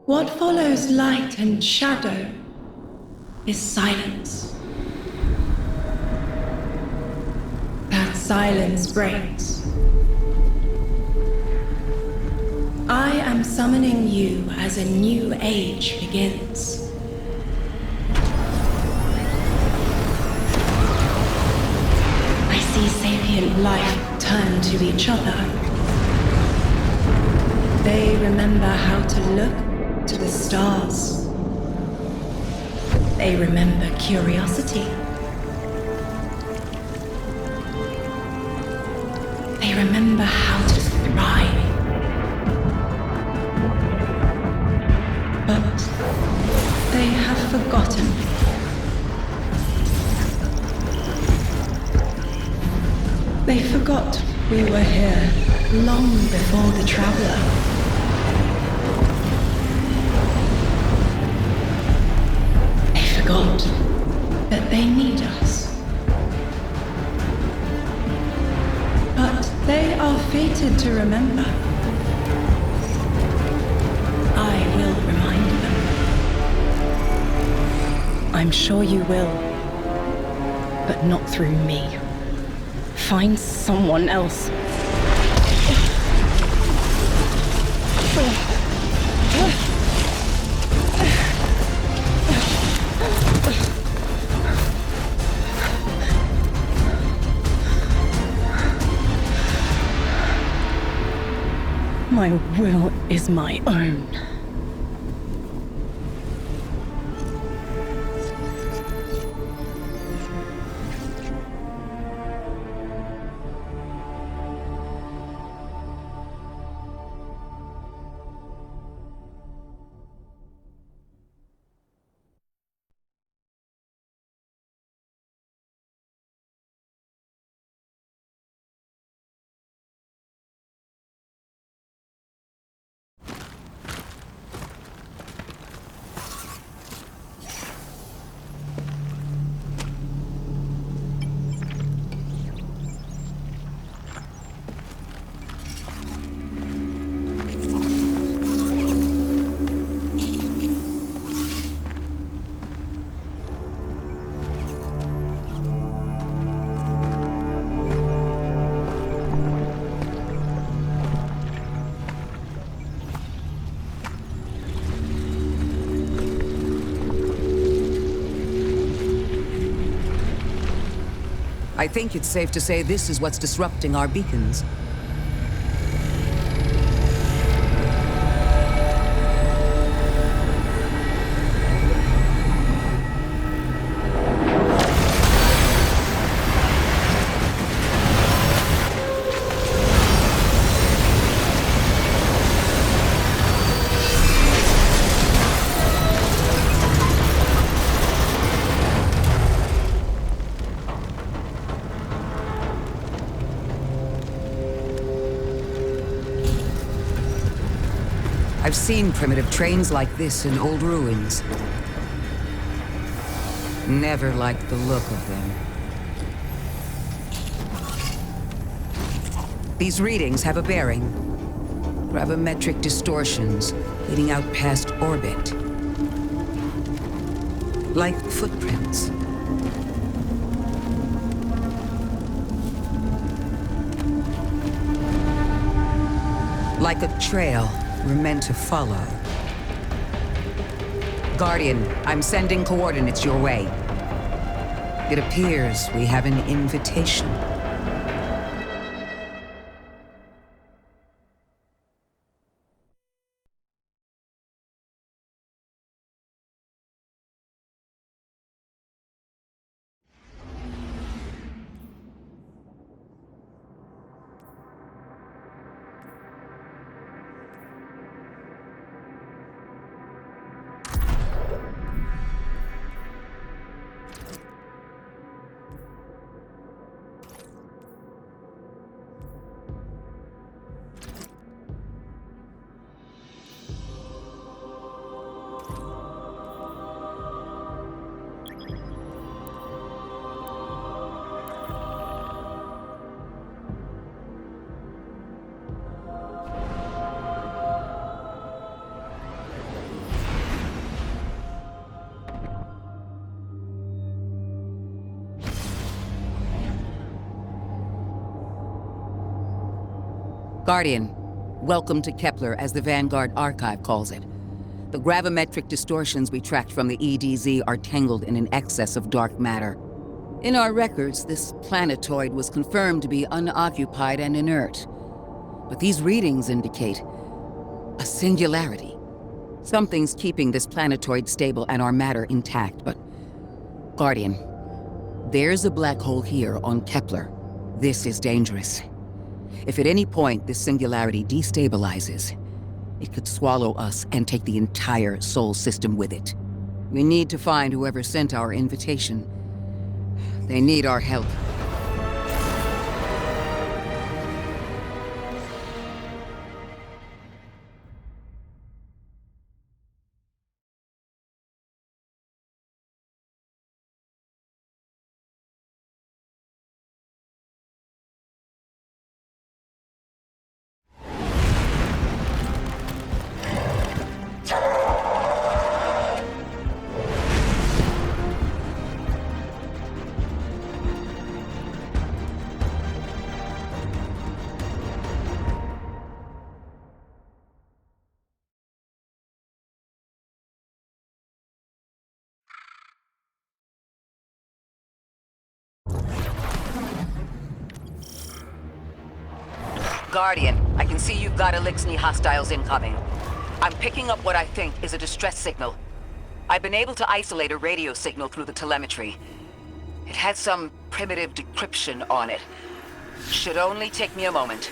What follows light and shadow is silence. That silence breaks. I am summoning you as a new age begins. I see sapient life turn to each other. They remember how to look to the stars. They remember curiosity. They remember how to thrive. But they have forgotten. They forgot we were here long before the Traveler. They forgot that they need us. But they are fated to remember. I will remind them. I'm sure you will, but not through me. Find someone else. My will is my own. I think it's safe to say this is what's disrupting our beacons. I've seen primitive trains like this in old ruins. Never liked the look of them. These readings have a bearing. Gravimetric distortions leading out past orbit. Like footprints. Like a trail we're meant to follow. Guardian, I'm sending coordinates your way. It appears we have an invitation. Guardian, welcome to Kepler, as the Vanguard Archive calls it. The gravimetric distortions we tracked from the EDZ are tangled in an excess of dark matter. In our records, this planetoid was confirmed to be unoccupied and inert. But these readings indicate a singularity. Something's keeping this planetoid stable and our matter intact, but... Guardian, there's a black hole here on Kepler. This is dangerous. If at any point this singularity destabilizes, it could swallow us and take the entire Sol system with it. We need to find whoever sent our invitation. They need our help. Guardian, I can see you've got Eliksni hostiles incoming. I'm picking up what I think is a distress signal. I've been able to isolate a radio signal through the telemetry. It has some primitive decryption on it. Should only take me a moment.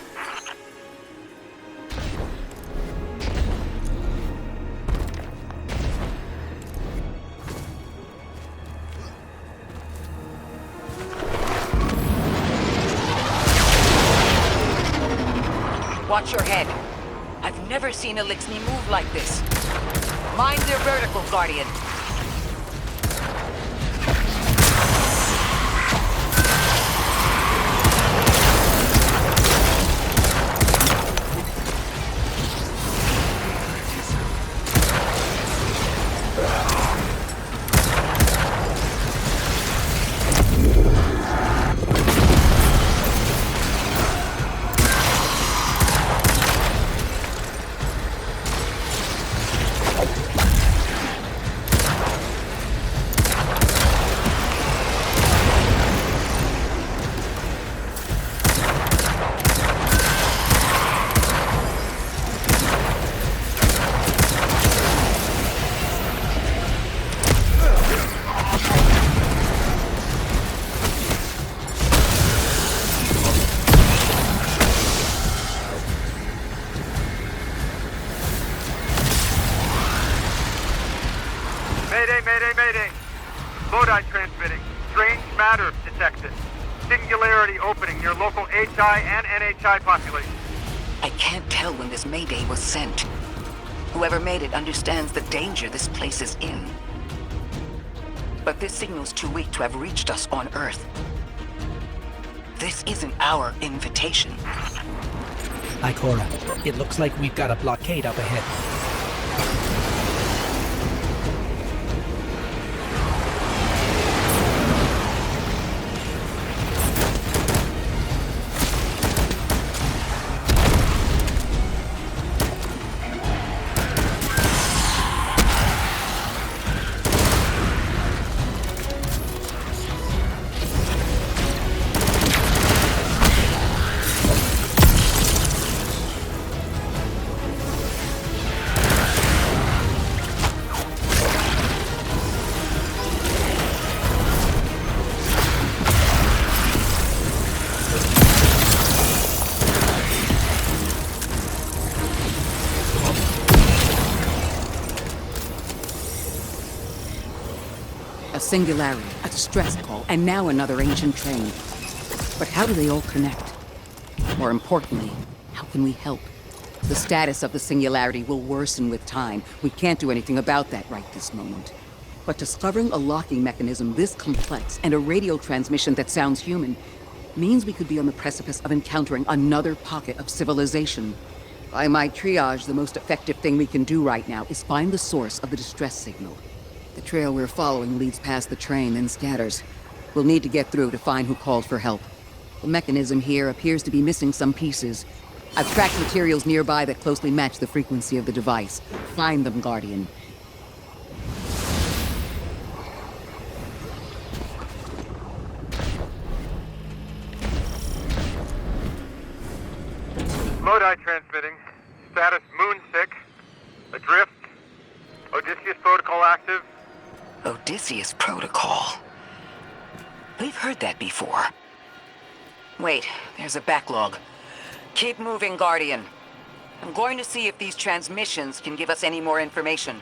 Watch your head. I've never seen Eliksni move like this. Mind their vertical, Guardian. Mayday. Lodi transmitting. Strange matter detected. Singularity opening near local HI and NHI population. I can't tell when this Mayday was sent. Whoever made it understands the danger this place is in. But this signal's too weak to have reached us on Earth. This isn't our invitation. Ikora, it looks like we've got a blockade up ahead. A singularity, a distress call, and now another ancient train. But how do they all connect? More importantly, how can we help? The status of the singularity will worsen with time. We can't do anything about that right this moment. But discovering a locking mechanism this complex and a radio transmission that sounds human means we could be on the precipice of encountering another pocket of civilization. By my triage, the most effective thing we can do right now is find the source of the distress signal. The trail we're following leads past the train, then scatters. We'll need to get through to find who called for help. The mechanism here appears to be missing some pieces. I've tracked materials nearby that closely match the frequency of the device. Find them, Guardian. Lodi transmitting. Status moonsick. Adrift. Odysseus protocol active. Odysseus Protocol. We've heard that before. Wait, there's a backlog. Keep moving, Guardian. I'm going to see if these transmissions can give us any more information.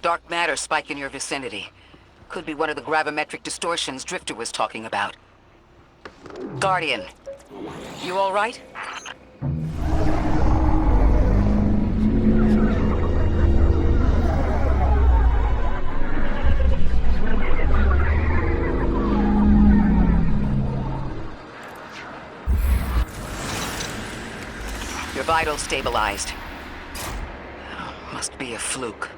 Dark matter spike in your vicinity. Could be one of the gravimetric distortions Drifter was talking about. Guardian, you all right? Your vitals stabilized. Oh, must be a fluke.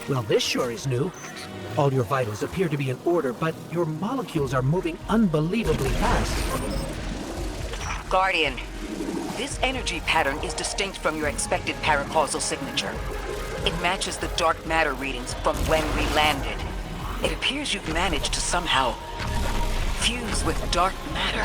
Well, this sure is new. All your vitals appear to be in order, but your molecules are moving unbelievably fast. Guardian, this energy pattern is distinct from your expected paracausal signature. It matches the dark matter readings from when we landed. It appears you've managed to somehow fuse with dark matter.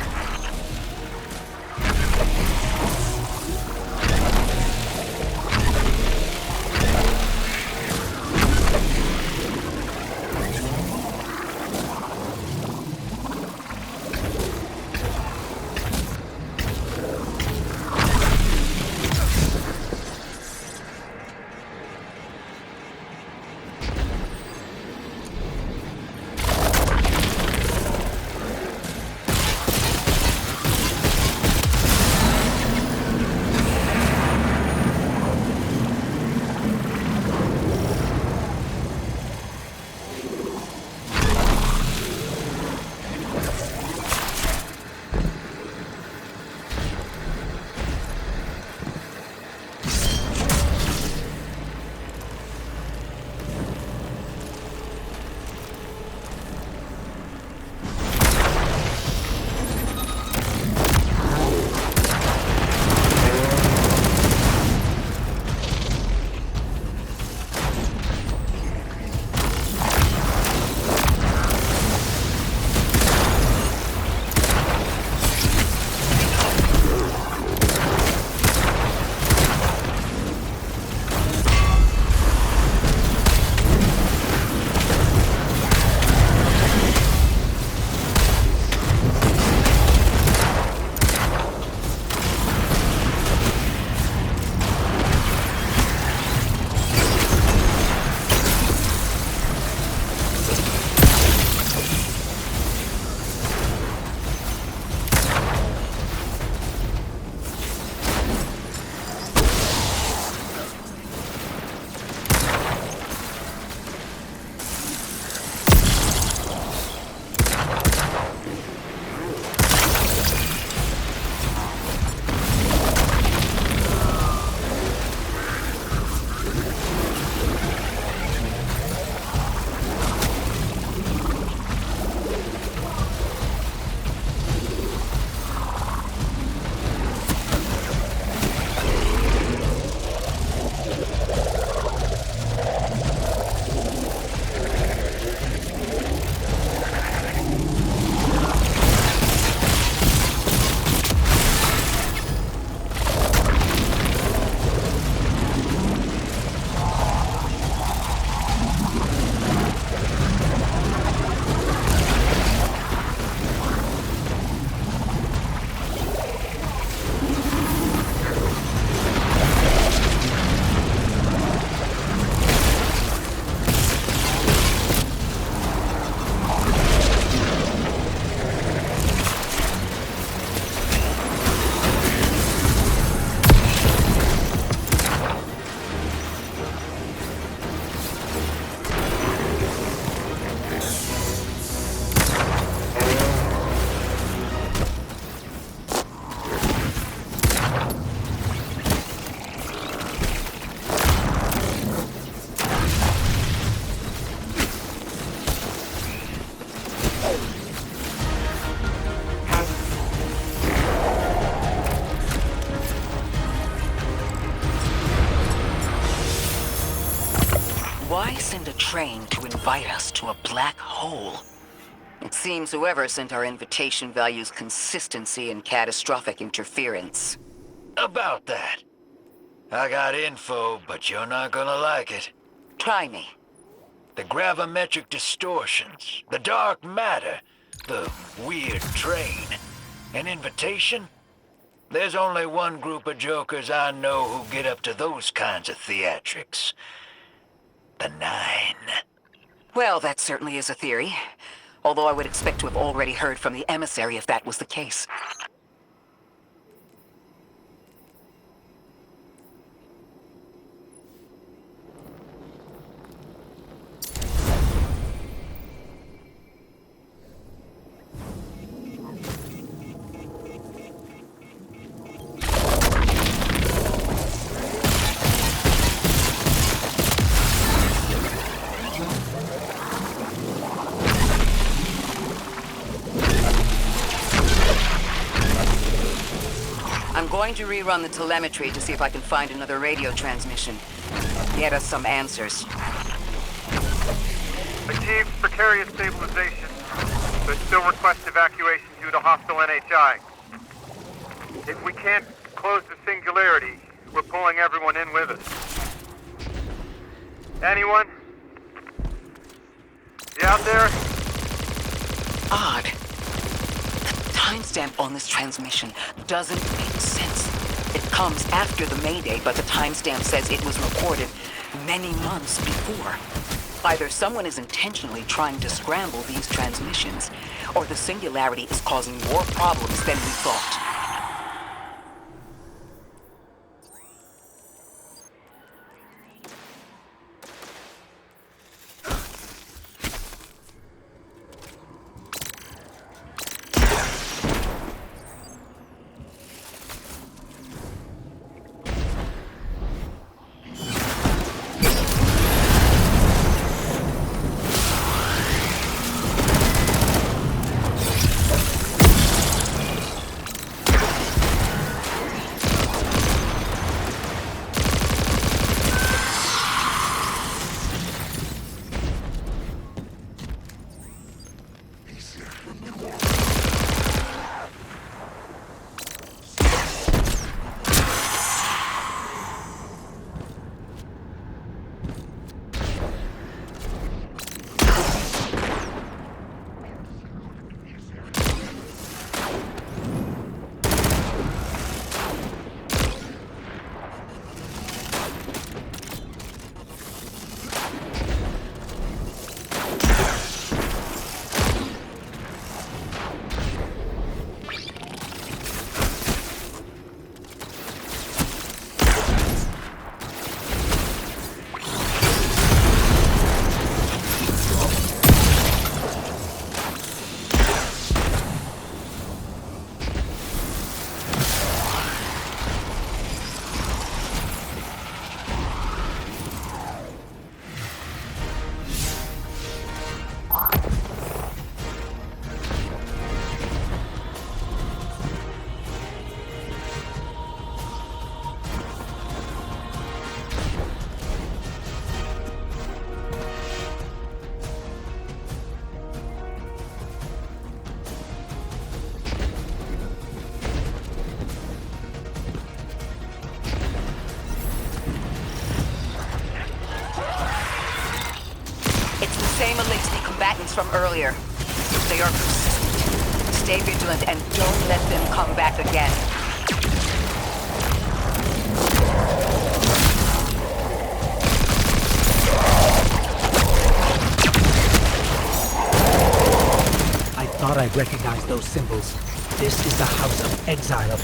send a train to invite us to a black hole. It seems whoever sent our invitation values consistency and catastrophic interference. About that. I got info, but you're not gonna like it. Try me. The gravimetric distortions, the dark matter, the weird train. An invitation? There's only one group of jokers I know who get up to those kinds of theatrics. The Nine. Well, that certainly is a theory. Although I would expect to have already heard from the emissary if that was the case. I'm going to rerun the telemetry to see if I can find another radio transmission. Get us some answers. Achieved precarious stabilization, but still request evacuation due to hostile NHI. If we can't close the singularity, we're pulling everyone in with us. Anyone? You out there? Odd. The timestamp on this transmission doesn't make sense. It comes after the Mayday, but the timestamp says it was recorded many months before. Either someone is intentionally trying to scramble these transmissions, or the singularity is causing more problems than we thought. Same Elixir combatants from earlier. They are persistent. Stay vigilant and don't let them come back again. I thought I recognized those symbols. This is the House of Exile.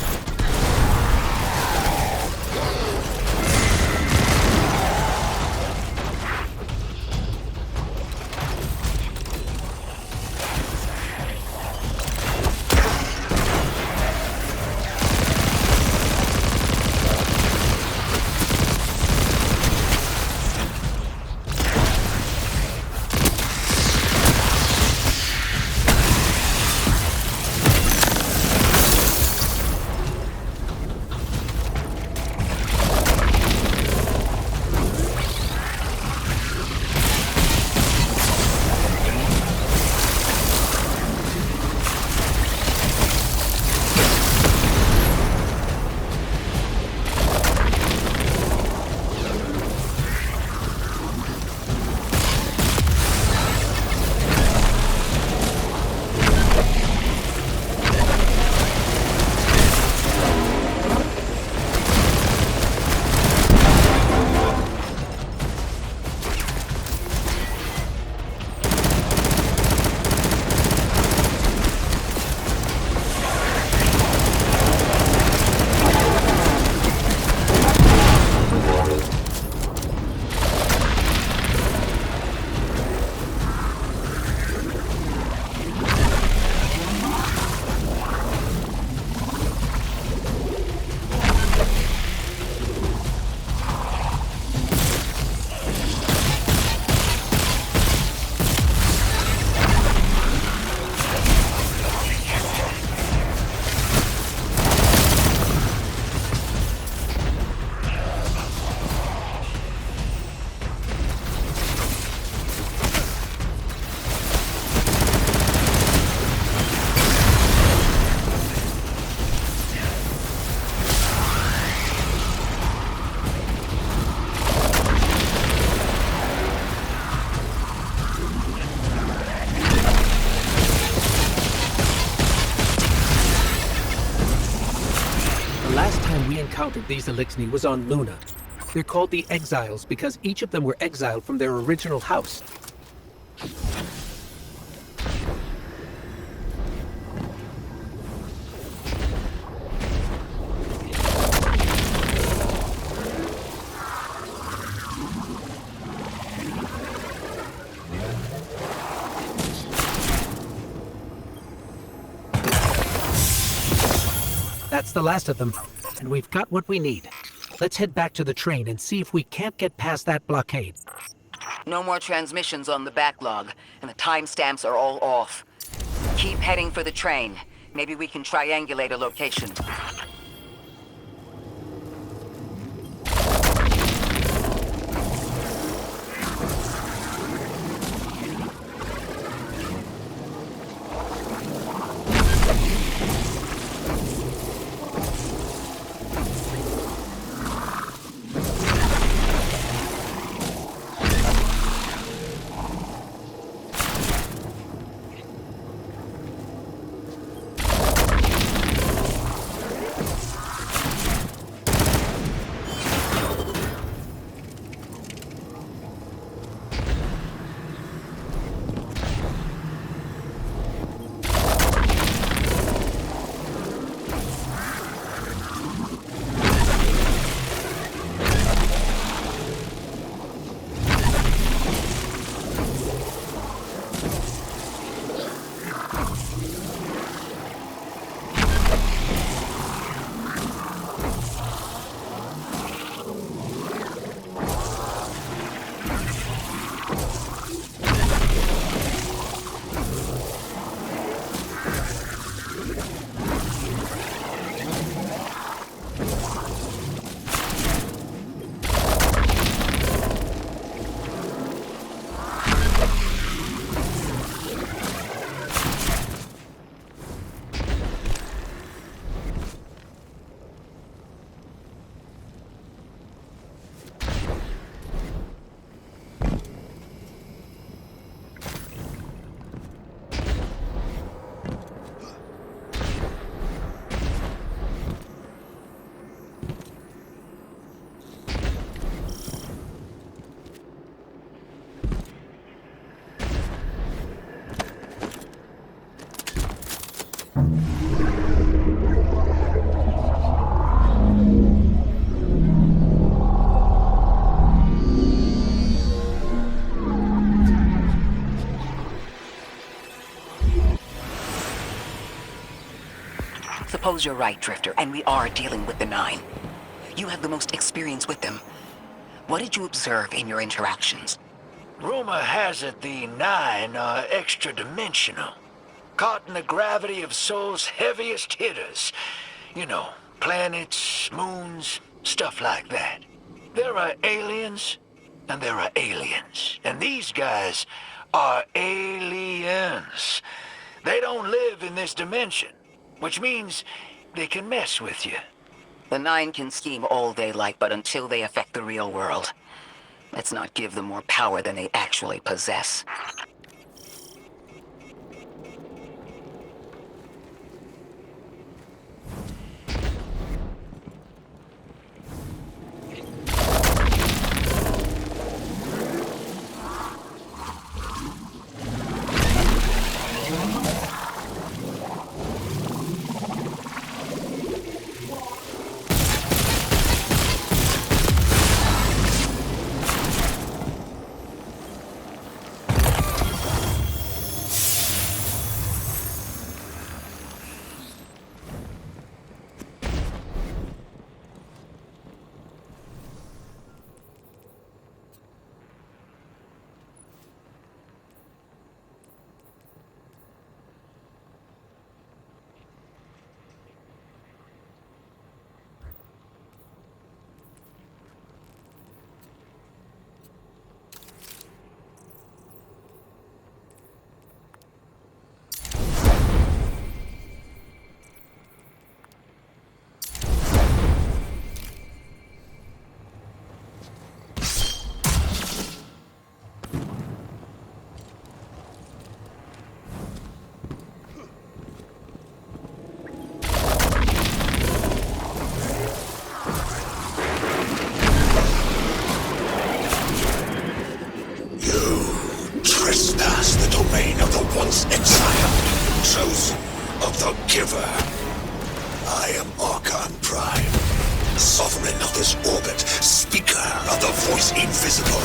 time we encountered these Elixni was on Luna. They're called the Exiles because each of them were exiled from their original house. That's the last of them, and we've got what we need. Let's head back to the train and see if we can't get past that blockade. No more transmissions on the backlog, and the timestamps are all off. Keep heading for the train. Maybe we can triangulate a location. Suppose you're right, Drifter, and we are dealing with the Nine. You have the most experience with them. What did you observe in your interactions? Rumor has it the Nine are extra-dimensional. Caught in the gravity of Sol's heaviest hitters. You know, planets, moons, stuff like that. There are aliens, and there are aliens. And these guys are aliens. They don't live in this dimension, which means they can mess with you. The Nine can scheme all they like, but until they affect the real world, let's not give them more power than they actually possess. Sovereign of this orbit, speaker of the voice invisible.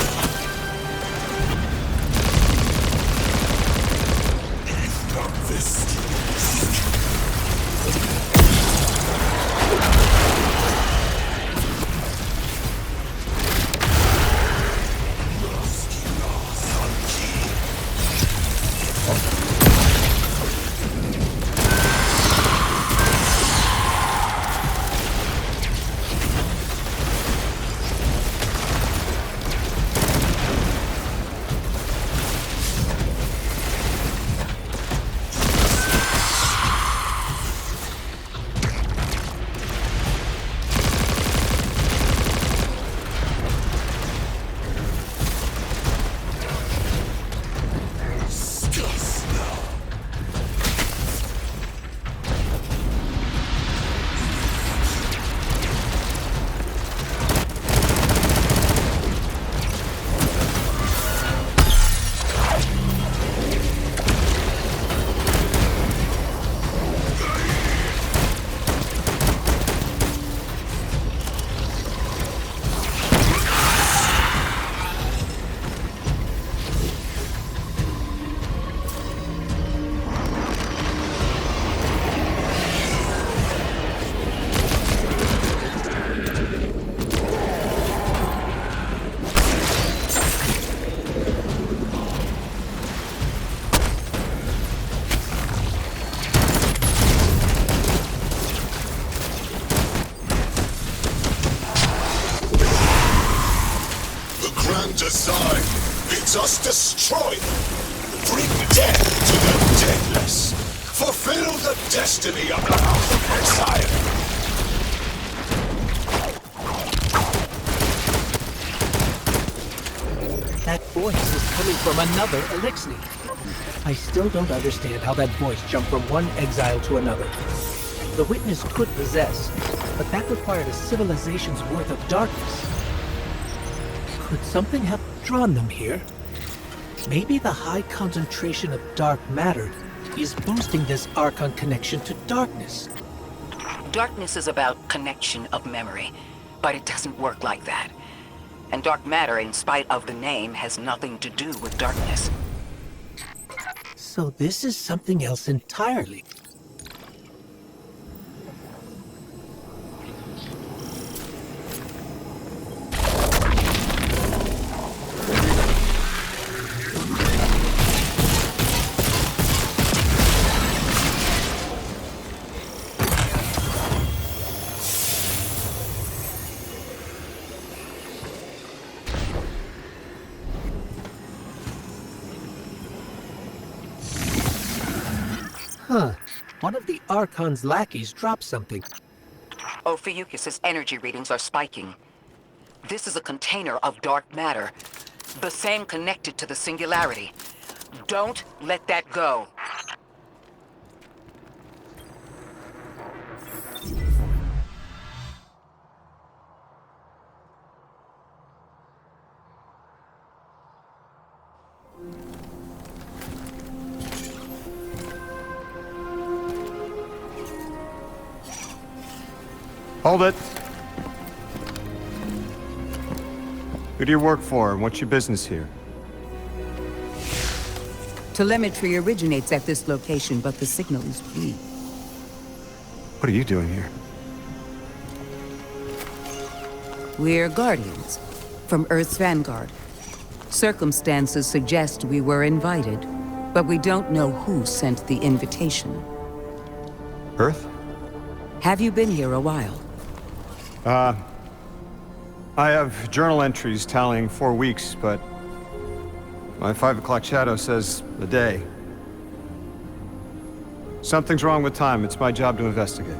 Design bids us destroy them. Bring death to the deathless. Fulfill the destiny of the House of Exile. That voice is coming from another Elixir. I still don't understand how that voice jumped from one exile to another. The Witness could possess, but that required a civilization's worth of darkness. Could something have drawn them here? Maybe the high concentration of dark matter is boosting this Archon connection to darkness. Darkness is about connection of memory, but it doesn't work like that. And dark matter, in spite of the name, has nothing to do with darkness. So this is something else entirely. Huh. One of the Archon's lackeys dropped something. Ophiuchus's energy readings are spiking. This is a container of dark matter, the same connected to the Singularity. Don't let that go. Hold it. Who do you work for, and what's your business here? Telemetry originates at this location, but the signal is weak. What are you doing here? We're Guardians, from Earth's Vanguard. Circumstances suggest we were invited, but we don't know who sent the invitation. Earth? Have you been here a while? I have journal entries tallying 4 weeks, but my 5 o'clock shadow says a day. Something's wrong with time. It's my job to investigate.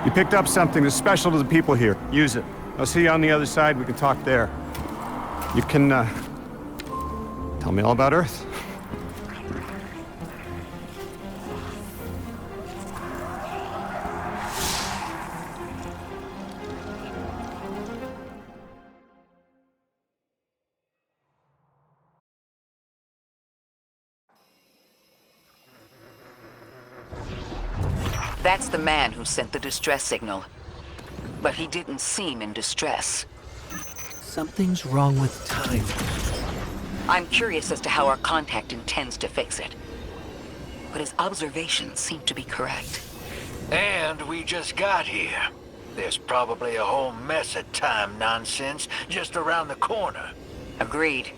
You picked up something that's special to the people here. Use it. I'll see you on the other side. We can talk there. You can, tell me all about Earth. That's the man who sent the distress signal. But he didn't seem in distress. Something's wrong with time. I'm curious as to how our contact intends to fix it. But his observations seem to be correct. And we just got here. There's probably a whole mess of time nonsense just around the corner. Agreed.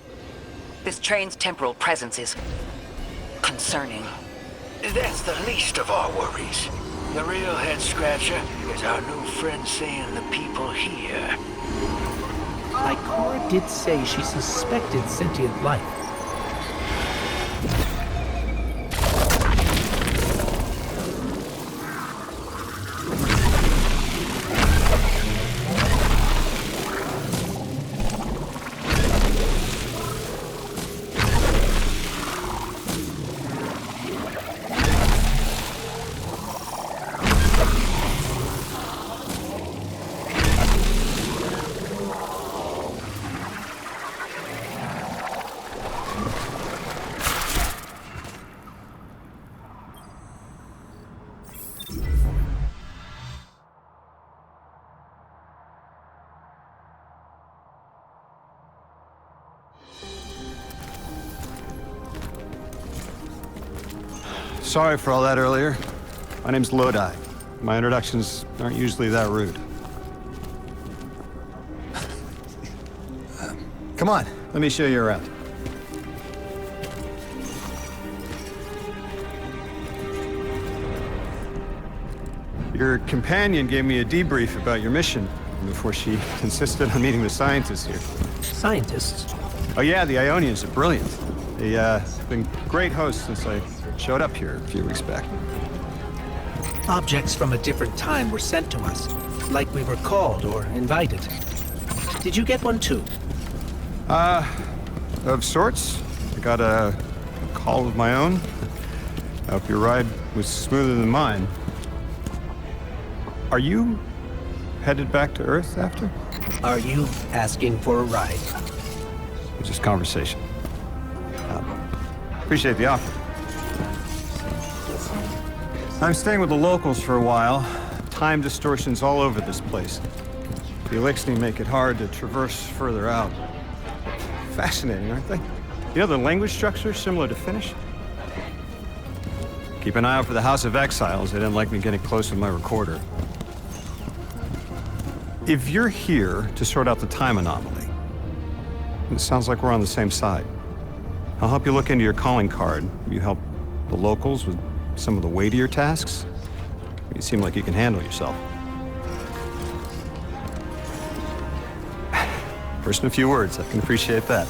This train's temporal presence is concerning. That's the least of our worries. The real head-scratcher is our new friend seeing the people here. Ikora did say she suspected sentient life. Sorry for all that earlier. My name's Lodi. My introductions aren't usually that rude. Come on, let me show you around. Your companion gave me a debrief about your mission before she insisted on meeting the scientists here. Scientists? Oh yeah, the Ionians are brilliant. They've been great hosts since I showed up here a few weeks back. Objects from a different time were sent to us, like we were called or invited. Did you get one too? Of sorts. I got a call of my own. I hope your ride was smoother than mine. Are you headed back to Earth after? Are you asking for a ride? It's just conversation. Appreciate the offer. I'm staying with the locals for a while. Time distortions all over this place. The Elixni make it hard to traverse further out. Fascinating, aren't they? You know the language structure similar to Finnish? Keep an eye out for the House of Exiles. They didn't like me getting close with my recorder. If you're here to sort out the time anomaly, it sounds like we're on the same side. I'll help you look into your calling card. You help the locals with some of the weightier tasks. You seem like you can handle yourself. First in a few words, I can appreciate that.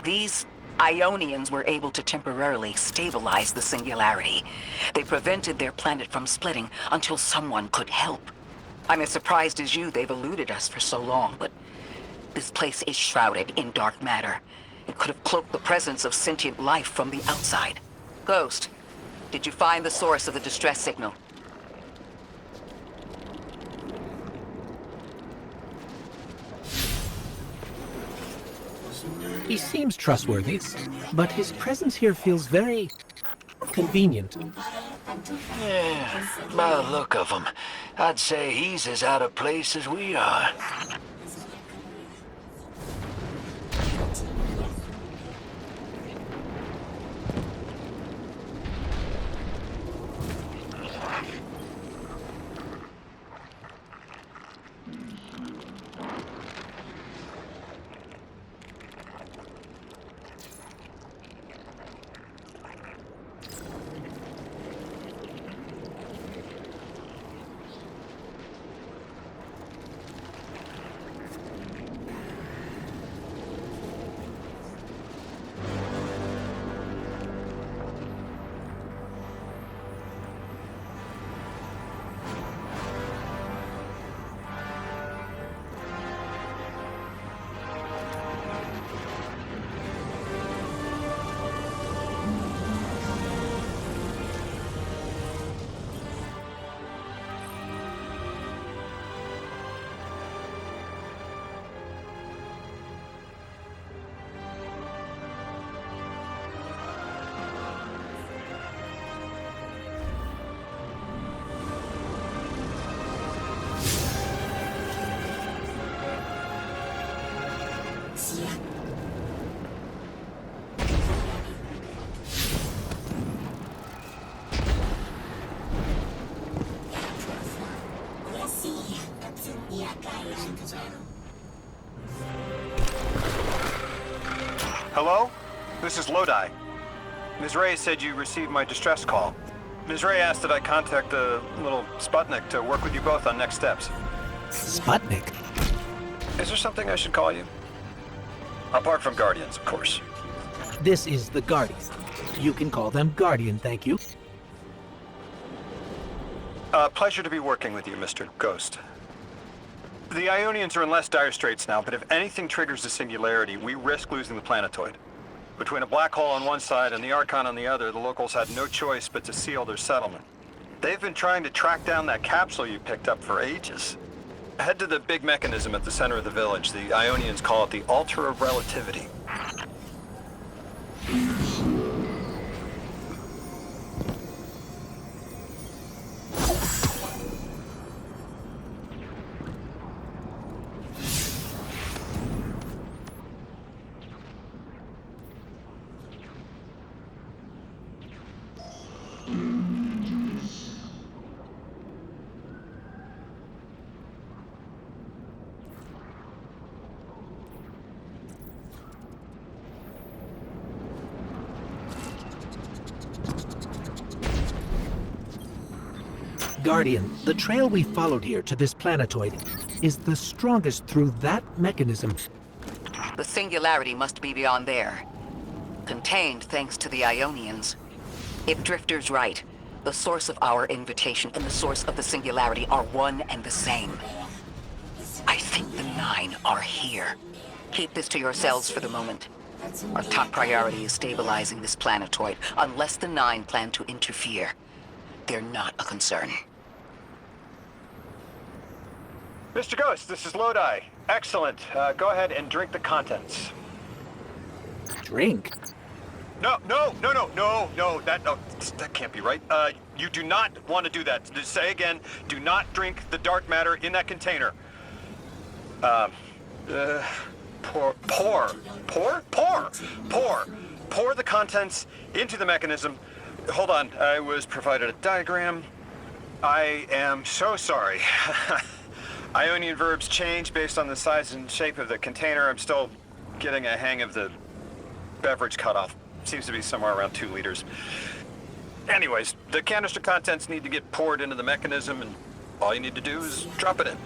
These Ionians were able to temporarily stabilize the singularity. They prevented their planet from splitting until someone could help. I'm as surprised as you they've eluded us for so long, but this place is shrouded in dark matter. It could have cloaked the presence of sentient life from the outside. Ghost, did you find the source of the distress signal? He seems trustworthy, but his presence here feels very convenient. Yeah, by the look of him, I'd say he's as out of place as we are. Hello? This is Lodi. Ms. Ray said you received my distress call. Ms. Ray asked that I contact the little Sputnik to work with you both on next steps. Sputnik? Is there something I should call you? Apart from Guardians, of course. This is the Guardian. You can call them Guardian, thank you. Pleasure to be working with you, Mr. Ghost. The Ionians are in less dire straits now, but if anything triggers the singularity, we risk losing the planetoid. Between a black hole on one side and the Archon on the other, the locals had no choice but to seal their settlement. They've been trying to track down that capsule you picked up for ages. Head to the big mechanism at the center of the village. The Ionians call it the Altar of Relativity. Guardian, the trail we followed here to this planetoid is the strongest through that mechanism. The singularity must be beyond there. Contained thanks to the Ionians. If Drifter's right, the source of our invitation and the source of the singularity are one and the same. I think the Nine are here. Keep this to yourselves for the moment. Our top priority is stabilizing this planetoid, unless the Nine plan to interfere. They're not a concern. Mr. Ghost, this is Lodi. Excellent. Go ahead and drink the contents. Drink? No, that can't be right. You do not want to do that. Just say again, do not drink the dark matter in that container. Pour the contents into the mechanism. Hold on, I was provided a diagram. I am so sorry. Ionian verbs change based on the size and shape of the container. I'm still getting a hang of the beverage cutoff. Seems to be somewhere around 2 liters. Anyways, the canister contents need to get poured into the mechanism, and all you need to do is drop it in.